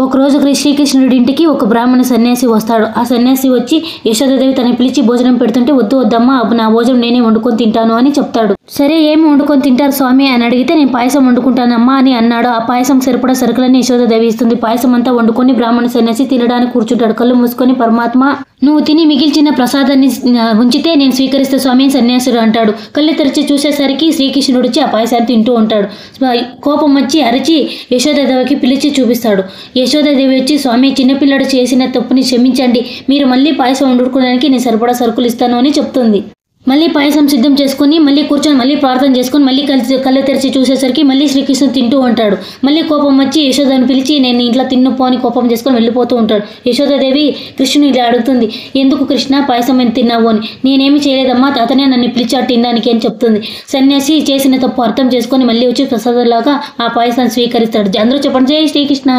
ఒకరోజు శ్రీకృష్ణుడి ఇంటికి ఒక బ్రాహ్మణ సన్యాసి వస్తాడు. ఆ సన్యాసి వచ్చి యశోదాదేవి తనని పిలిచి భోజనం పెడుతుంటే, వద్దు వద్దమ్మా, నా భోజనం నేనే వండుకొని తింటాను అని చెప్తాడు. సరే, ఏమి వండుకొని తింటారు స్వామి అని అడిగితే, నేను పాయసం వండుకుంటానమ్మా అని అన్నాడు. ఆ పాయసం సరిపడా సరుకులని యశోదాదేవి ఇస్తుంది. పాయసం అంతా వండుకొని బ్రాహ్మణ సన్యాసి తినడానికి కూర్చుంటాడు. కళ్ళు మూసుకొని, పరమాత్మ నువ్వు తిని మిగిల్చిన ప్రసాదాన్ని ఉంచితే నేను స్వీకరిస్తే స్వామి అని సన్యాసుడు అంటాడు. కళ్ళు తెరిచి చూసేసరికి శ్రీకృష్ణుడు వచ్చి ఆ పాయసాన్ని తింటూ ఉంటాడు. కోపం వచ్చి అరిచి యశోదాదేవికి పిలిచి చూపిస్తాడు. యశోదాదేవి వచ్చి, స్వామి, చిన్నపిల్లడు చేసిన తప్పుని క్షమించండి, మీరు మళ్ళీ పాయసం వండుకోవడానికి నేను సరిపడా సరుకులు ఇస్తాను అని చెప్తుంది. మళ్ళీ పాయసం సిద్ధం చేసుకుని మళ్ళీ కూర్చొని మళ్ళీ ప్రార్థన చేసుకుని మళ్ళీ కళ్ళు తెరిచి చూసేసరికి మళ్ళీ శ్రీకృష్ణుడు తింటూ ఉంటాడు. మళ్ళీ కోపం వచ్చి యశోదాను పిలిచి, నేను ఇంట్లో తిన్నుపో అని కోపం చేసుకొని వెళ్ళిపోతూ ఉంటాడు. యశోదాదేవి కృష్ణుని ఇలా అడుగుతుంది, ఎందుకు కృష్ణ పాయసం అని తిన్నావు అని. నేనేమి చేయలేదమ్మా, అతనే నన్ను పిలిచాడు తినడానికి అని చెప్తుంది. సన్యాసి చేసిన తప్పు అర్థం చేసుకొని మళ్ళీ వచ్చి ప్రసాదంలాగా ఆ పాయసాన్ని స్వీకరిస్తాడు. అందరూ చెప్పండి, జై శ్రీకృష్ణ.